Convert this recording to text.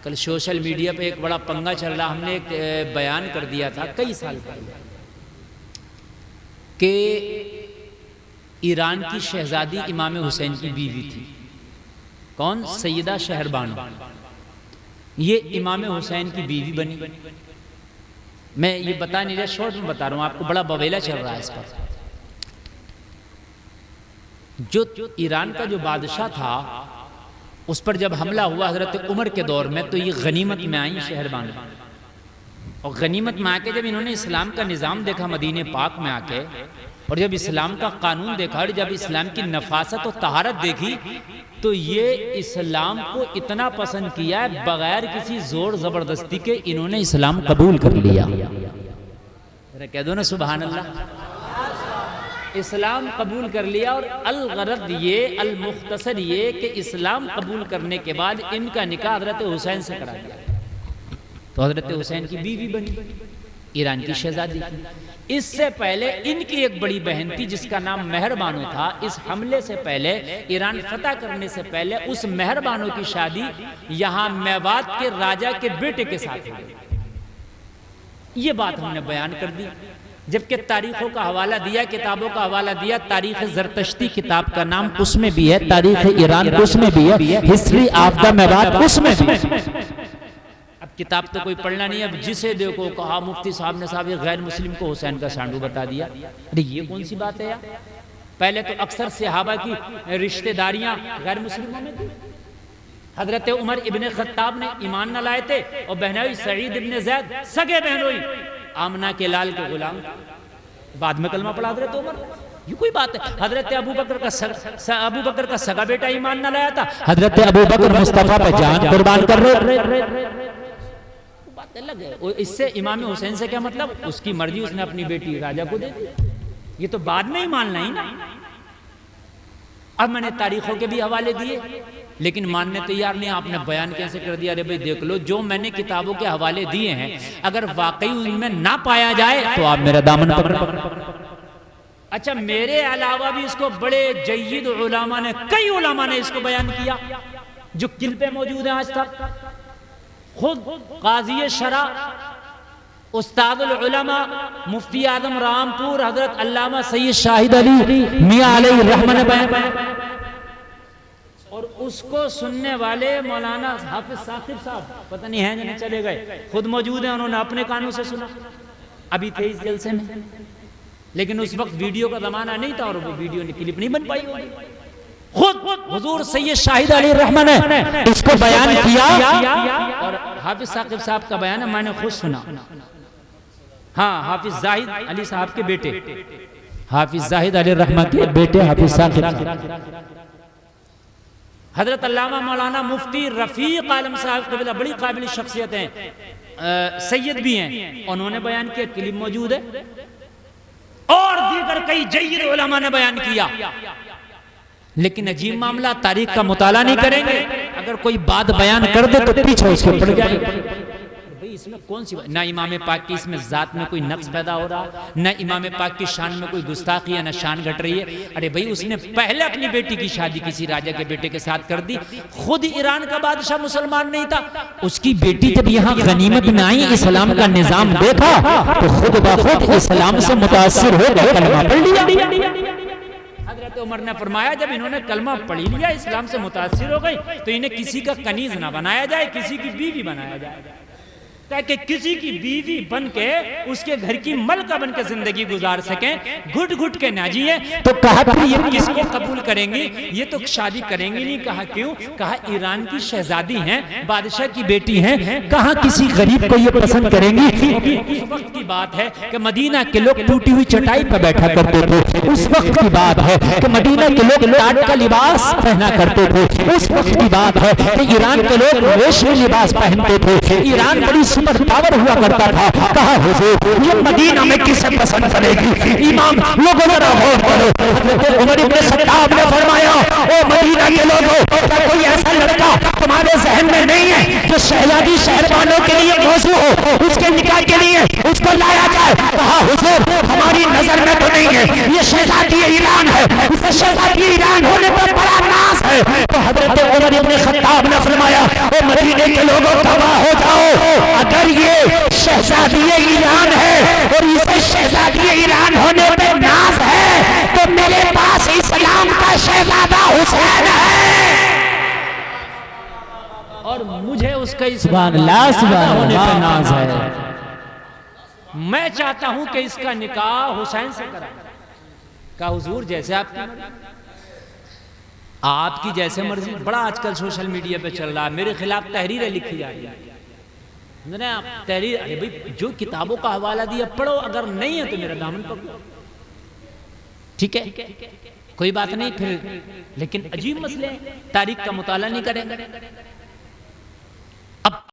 کل social media پہ ایک بڑا پنگا چل رہا، ہم نے ایک بیان کر دیا تھا کئی سال پہلے کہ ایران کی شہزادی امام حسین کی بیوی تھی، کون؟ سیدہ شہربانو، یہ امام حسین کی بیوی بنی۔ میں یہ بتا نہیں رہا، شارٹ میں بتا رہا ہوں آپ کو، بڑا بویلا چل رہا ہے اس پر۔ جو ایران کا جو بادشاہ تھا اس پر جب حملہ ہوا حضرت عمر کے دور میں، تو یہ غنیمت میں آئیں شہربانو، اور غنیمت میں آ کے جب انہوں نے اسلام کا نظام دیکھا مدینہ پاک میں آ کے، اور جب اسلام کا قانون دیکھا اور جب اسلام کی نفاست و طہارت دیکھی، تو یہ اسلام کو اتنا پسند کیا ہے بغیر کسی زور زبردستی کے انہوں نے اسلام قبول کر لیا۔ کہہ دو نا سبحان اللہ، اسلام قبول کر لیا۔ اور الغرض یہ، المختصر یہ کہ اسلام قبول کرنے کے بعد ان کا نکاح حضرت حسین سے کرا دیا، تو حضرت حسین کی بیوی بنی، ایران کی شہزادی کی۔ اس سے پہلے ان کی ایک بڑی بہن تھی جس کا نام مہربانو تھا۔ اس حملے سے پہلے، ایران فتح کرنے سے پہلے، اس مہربانو کی شادی یہاں میوات کے راجہ کے بیٹے کے ساتھ ہوئی۔ یہ بات ہم نے بیان کر دی، جبکہ تاریخوں کا حوالہ دیا، کتابوں کا حوالہ دیا۔ تاریخ زرتشتی کتاب کا نام اس میں بھی ہے، تاریخ ایران اس میں بھی ہے، ہسٹری آف دا میوات اس میں بھی ہے۔ اب کتاب تو کوئی پڑھنا نہیں، اب جسے دیکھو کہا مفتی صاحب نے صاحب غیر مسلم کو حسین کا سانڈو بتا دیا۔ ارے یہ کون سی بات ہے یار؟ پہلے تو اکثر صحابہ کی رشتہ داریاں غیر مسلموں میں تھی۔ حضرت عمر ابن خطاب نے ایمان نہ لائے تھے، اور بہنوئی سعید ابن زید سگے بہنوئی آمنہ کے لال کے غلام، بعد میں کلمہ پڑھا حضرت عمر۔ یہ کوئی بات ہے؟ حضرت ابو بکر کا سگا بیٹا ایمان نہ لایا تھا، حضرت ابو بکر مصطفیٰ پہ جان قربان کر رہے۔ اس سے امام حسین سے کیا مطلب؟ اس کی مرضی، اس نے اپنی بیٹی راجہ کو دے دی۔ یہ تو بعد میں ہی ماننا ہی نا۔ اب میں نے تاریخوں کے بھی حوالے دیے لیکن ماننے تیار نہیں۔ آپ نے بیان کیسے کر دیا؟ ارے بھائی دیکھ لو، جو میں نے کتابوں کے حوالے دیے ہیں اگر واقعی ان میں نہ پایا جائے تو آپ میرا دامن پکڑو۔ اچھا، میرے علاوہ بھی اس کو بڑے جید علماء نے، کئی علماء نے اس کو بیان کیا جو کل پہ موجود ہیں آج تک۔ خود قاضی شرع، استاد العلماء، مفتی اعظم رامپور حضرت علامہ سید شاہد علی میاں علیہ الرحمہ نے بیان، اور اس کو سننے والے مولانا حافظ ثاقب صاحب پتہ نہیں ہیں نہیں چلے گئے، خود موجود ہیں، انہوں نے اپنے کانوں سے سنا، ابھی تھے اس جلسے میں، لیکن اس وقت ویڈیو کا زمانہ نہیں تھا اور وہ ویڈیو کلپ نہیں بن پائی ہوگی۔ خود حضور سید شاہد علی الرحمہ نے اس کو بیان کیا، اور حافظ ثاقب صاحب کا بیان ہے میں نے خود سنا۔ ہاں، حافظ زاہد علی صاحب کے بیٹے، حافظ زاہد علی الرحمہ کے بیٹے حافظ ثاقب، حضرت علامہ مولانا مفتی رفیق عالم صاحب قبلہ، بڑی قابل شخصیت ہیں، سید بھی ہیں، انہوں نے بیان کیا، کلپ موجود ہے، اور دیگر کئی جید علماء نے بیان کیا۔ لیکن عجیب معاملہ، تاریخ کا مطالعہ نہیں کریں گے، اگر کوئی بات بیان کر دے تو پیچھے اس کے پڑ جائے گا۔ بھئی اس میں کون سی بات؟ نہ امام پاک کی اس میں ذات میں کوئی نقص پیدا ہو رہا، نہ امام پاک کی شان میں کوئی گستاخی ہے، نہ شان گھٹ رہی ہے۔ ارے بھئی اس نے پہلے اپنی بیٹی کی شادی کسی راجہ کے بیٹے کے ساتھ کر دی، خود ایران کا بادشاہ مسلمان نہیں تھا، اس کی بیٹی جب یہاں غنیمت میں آئی، اسلام کا نظام دیکھا تو خود بخود اسلام سے متاثر ہو گئے، کلمہ پڑھ لیا۔ حضرت عمر نے فرمایا جب انہوں نے کلمہ پڑھی لیا، اسلام سے متاثر ہو گئی، تو انہیں کسی کا کنیز نہ بنایا جائے، کسی کی بیوی بنایا جائے، تاکہ کسی کی بیوی بن کے اس کے گھر کی ملکہ بن کے زندگی گزار سکیں، گھٹ گھٹ کے نہ جیے۔ تو کہا کہ یہ کس کو قبول کریں گی؟ یہ تو شادی کریں گی نہیں۔ کہا کیوں؟ کہا ایران کی شہزادی ہیں، بادشاہ کی بیٹی ہیں، کہاں کسی غریب کو یہ پسند کریں گی؟ اس وقت کی بات ہے کہ مدینہ کے لوگ ٹوٹی ہوئی چٹائی پر بیٹھا کرتے تھے، اس وقت کی بات ہے کہ مدینہ کے لوگ ٹاٹ کا لباس پہنا کرتے تھے، اس وقت کی بات ہے کہ ایران کے لوگ ریشمی لباس پہنتے تھے، ایران بڑی سپر پاور ہوا کرتا تھا۔ کہا حضور یہ مدینہ میں کسے پسند کرے گی؟ امام لوگوں ذرا غور کرو، حضرت عمر بن خطاب نے فرمایا او مدینہ کے لوگوں، کیا کوئی ایسا لڑکا تمہارے ذہن میں نہیں ہے جو شہزادی شہربانوں کے لیے موضوع ہو، اس کے نکاح کے لیے اس کو لایا جائے؟ کہا حضور ہماری نظر میں تو نہیں ہے، یہ شہزادی ایران ہے، اس کے شہزادی ایران ہونے پر بڑا ناز ہے۔ تو حضرت عمر بن خطاب نے فرمایا او مدینہ کے لوگوں کا شہزادی ایران ہے اور اسے شہزادی ایران ہونے پہ ناز ہے تو میرے پاس اسلام کا شہزادہ حسین ہے، اور مجھے اس کا سبحان اللہ سبحان ہونے پہ اللہ ناز ہے۔ میں چاہتا ہوں کہ اس کا نکاح حسین سے کرا۔ کہا حضور جیسے آپ کی مرضی، آپ کی جیسے مرضی۔ بڑا آج کل سوشل میڈیا پہ چل رہا ہے، میرے خلاف تحریریں لکھی جا رہی ہیں، آپ تحریر، ارے بھائی جو کتابوں کا حوالہ دیا پڑھو، اگر نہیں ہے تو میرا دامن پکڑو، ٹھیک ہے کوئی بات نہیں پھر۔ لیکن عجیب مسئلے ہیں، تاریخ کا مطالعہ نہیں کریں گے۔ اب